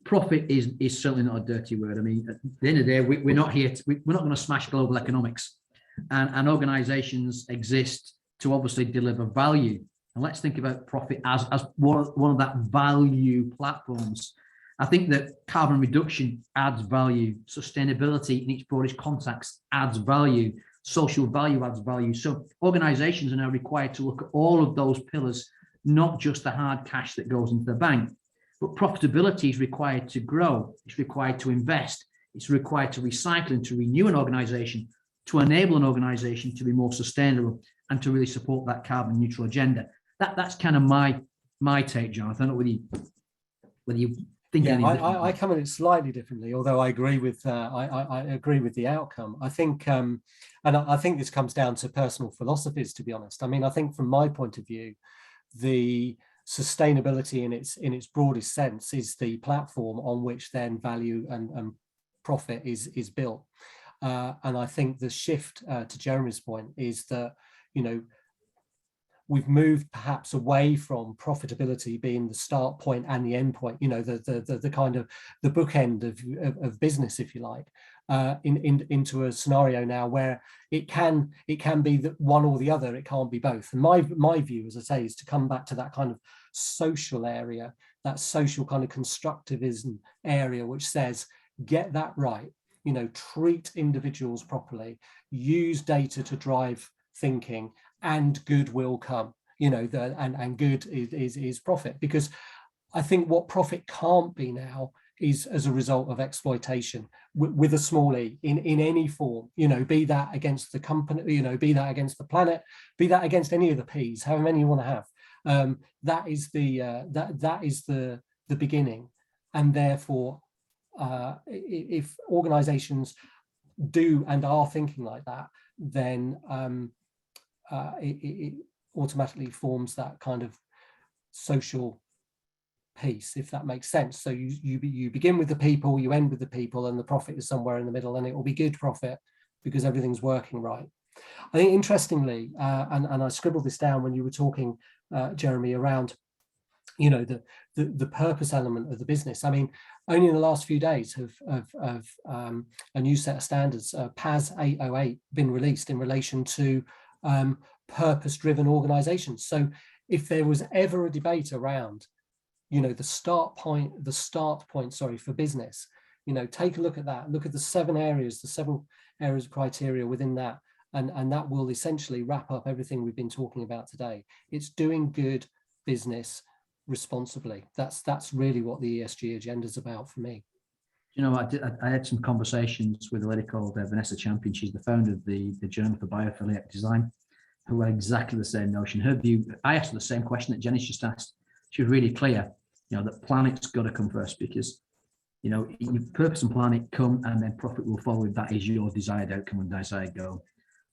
Speaker 2: Profit is certainly not a dirty word. I mean, at the end of the day, we're not here. We're not going to smash global economics, and organisations exist to obviously deliver value. And let's think about profit as one of that value platforms. I think that carbon reduction adds value. Sustainability in its broadest context adds value. Social value adds value. So organizations are now required to look at all of those pillars, not just the hard cash that goes into the bank, but profitability is required to grow. It's required to invest. It's required to recycle and to renew an organization, to enable an organization to be more sustainable and to really support that carbon neutral agenda. That's kind of my take, Jonathan. I don't know whether you think.
Speaker 3: Yeah, I come at it slightly differently, although I agree with I agree with the outcome. I think and I think this comes down to personal philosophies, to be honest. I mean, I think from my point of view, the sustainability in its broadest sense is the platform on which then value and profit is built. And I think the shift to Jeremy's point is that, you know, we've moved perhaps away from profitability being the start point and the end point, you know, the kind of the bookend of business, if you like, into a scenario now where it can be that one or the other. It can't be both. And my view, as I say, is to come back to that kind of social area, that social kind of constructivism area, which says, get that right, you know, treat individuals properly, use data to drive thinking, and good will come, you know, and good is profit. Because I think what profit can't be now is as a result of exploitation with a small e in any form, you know, be that against the company, you know, be that against the planet, be that against any of the P's, however many you want to have. That is the beginning. And therefore, if organizations do and are thinking like that, then it automatically forms that kind of social piece, if that makes sense. So you begin with the people, you end with the people, and the profit is somewhere in the middle, and it will be good profit because everything's working right. I think interestingly, and I scribbled this down when you were talking, Jeremy, around, you know, the purpose element of the business. I mean, only in the last few days have a new set of standards, PAS 808, been released in relation to purpose-driven organizations. So if there was ever a debate around, you know, the start point, sorry, for business, you know, take a look at that, look at the seven areas of criteria within that, and that will essentially wrap up everything we've been talking about today. It's doing good business responsibly. That's really what the ESG agenda is about for me.
Speaker 2: You know, I had some conversations with a lady called Vanessa Champion. She's the founder of the Journal for Biophilic Design, who had exactly the same notion. Her view, I asked her the same question that Jenny's just asked. She was really clear, you know, that planet's got to come first, because, you know, your purpose and planet come, and then profit will follow if that is your desired outcome and desired goal.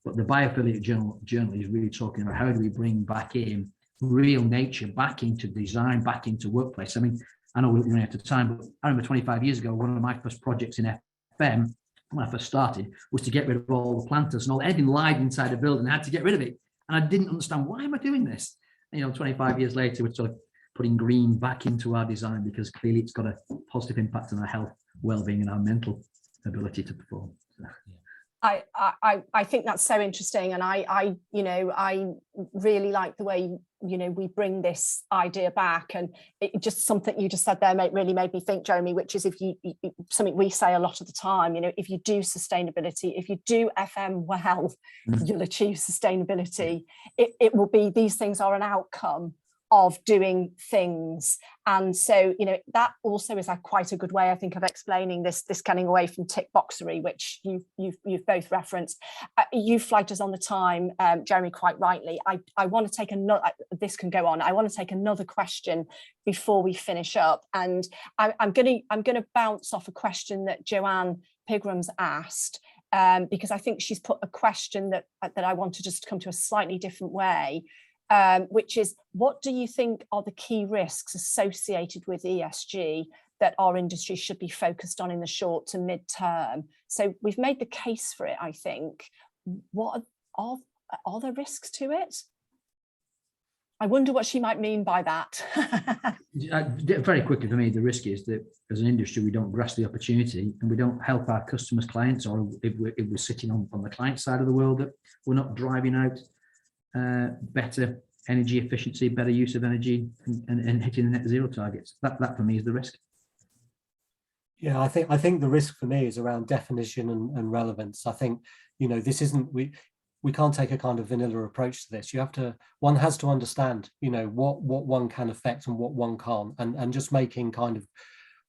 Speaker 2: But the Biophilic Journal is really talking about how do we bring back in real nature back into design, back into workplace. I mean, I know we're running out of time, but I remember 25 years ago, one of my first projects in FM, when I first started, was to get rid of all the planters and all anything live inside a building. I had to get rid of it. And I didn't understand, why am I doing this? And, you know, 25 years later, we're sort of putting green back into our design, because clearly it's got a positive impact on our health, well-being, and our mental ability to perform. So, yeah.
Speaker 1: I think that's so interesting, and I really like the way, you know, we bring this idea back, and it just something you just said there really made me think, Jeremy, which is, if you something we say a lot of the time, you know, if you do sustainability, if you do FM well, you'll achieve sustainability. It will be, these things are an outcome of doing things. And so, you know, that also is quite a good way, I think, of explaining this getting away from tick boxery, which you've both referenced. You flagged us on the time, Jeremy, quite rightly. I want to take another, this can go on, I want to take another question before we finish up, and I'm going to bounce off a question that Joanne Pigram's asked, because I think she's put a question that I want to just come to a slightly different way. Which is, what do you think are the key risks associated with ESG that our industry should be focused on in the short to mid-term? So we've made the case for it, I think. What are there risks to it? I wonder what she might mean by that.
Speaker 2: Very quickly, for me, the risk is that as an industry, we don't grasp the opportunity, and we don't help our customers, clients, or if we're sitting on the client side of the world, that we're not driving out better energy efficiency, better use of energy, and hitting the net zero targets. That for me is the risk.
Speaker 3: Yeah, I think the risk for me is around definition and relevance. I think, you know, this isn't, we can't take a kind of vanilla approach to this. One has to understand, you know, what one can affect and what one can't, and just making kind of,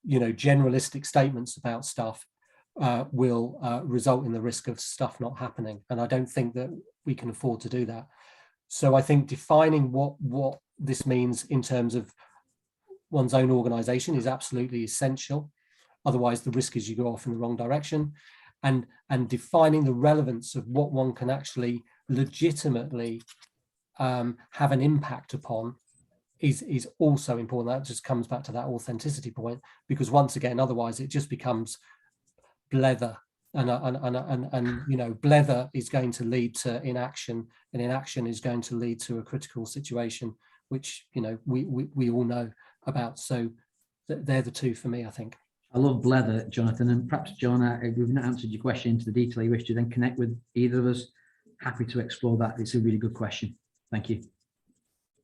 Speaker 3: you know, generalistic statements about stuff will result in the risk of stuff not happening. And I don't think that we can afford to do that. So I think defining what this means in terms of one's own organization is absolutely essential. Otherwise, the risk is you go off in the wrong direction. And defining the relevance of what one can actually legitimately have an impact upon is also important. That just comes back to that authenticity point, because once again, otherwise it just becomes blether. And you know, blether is going to lead to inaction, and inaction is going to lead to a critical situation, which, you know, we all know about. So they're the two for me, I think.
Speaker 2: I love blether, Jonathan, and perhaps, John, we've not answered your question into the detail you wish to then connect with either of us. Happy to explore that. It's a really good question. Thank you.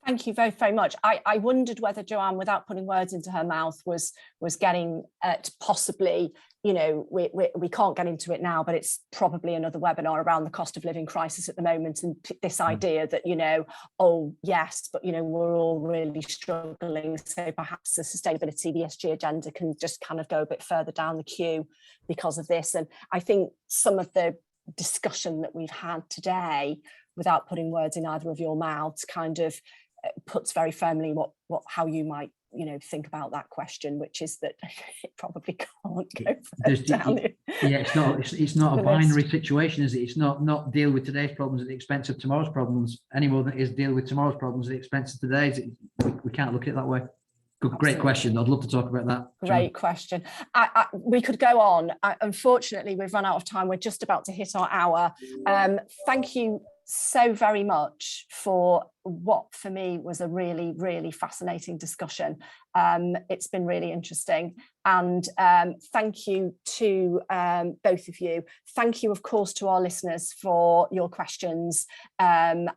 Speaker 1: Thank you very, very much. I wondered whether Joanne, without putting words into her mouth, was getting at possibly, you know, we can't get into it now, but it's probably another webinar around the cost of living crisis at the moment, and this idea that, you know, oh yes, but, you know, we're all really struggling, so perhaps the sustainability, the ESG agenda can just kind of go a bit further down the queue because of this. And I think some of the discussion that we've had today, without putting words in either of your mouths, kind of puts very firmly how you might, you know, think about that question, which is that it probably can't go down.
Speaker 2: Yeah, it's not a binary situation, is it? It's not deal with today's problems at the expense of tomorrow's problems any more than it is deal with tomorrow's problems at the expense of today's. We can't look at it that way. Good, great question. I'd love to talk about that.
Speaker 1: Great question. We could go on. Unfortunately, we've run out of time. We're just about to hit our hour. Thank you so very much for what for me was a really, really fascinating discussion. It's been really interesting. And thank you to both of you. Thank you, of course, to our listeners for your questions, and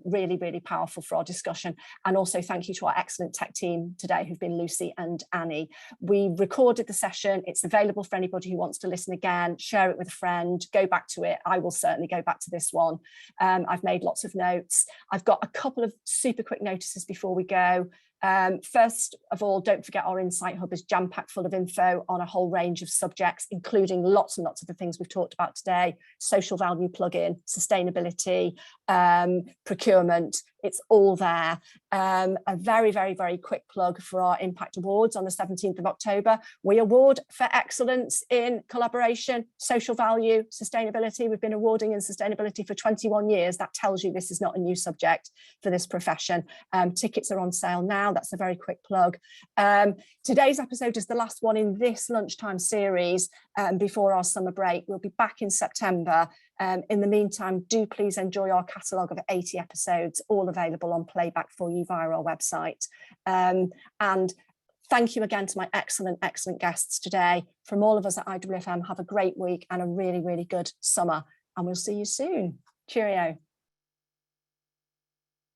Speaker 1: really, really powerful for our discussion. And also thank you to our excellent tech team today, who've been Lucy and Annie. We recorded the session. It's available for anybody who wants to listen again, share it with a friend, go back to it. I will certainly go back to this one. I've made lots of notes. I've got a couple of super quick notices before we go. First of all, don't forget our Insight Hub is jam-packed full of info on a whole range of subjects, including lots and lots of the things we've talked about today: social value plugin, sustainability, procurement. It's all there. A very, very, very quick plug for our Impact Awards on the 17th of October. We award for excellence in collaboration, social value, sustainability. We've been awarding in sustainability for 21 years. That tells you this is not a new subject for this profession. Tickets are on sale now. That's a very quick plug. Today's episode is the last one in this lunchtime series before our summer break. We'll be back in September. In the meantime, do please enjoy our catalogue of 80 episodes, all available on playback for you via our website. And thank you again to my excellent, excellent guests today. From all of us at IWFM, have a great week and a really, really good summer. And we'll see you soon. Cheerio.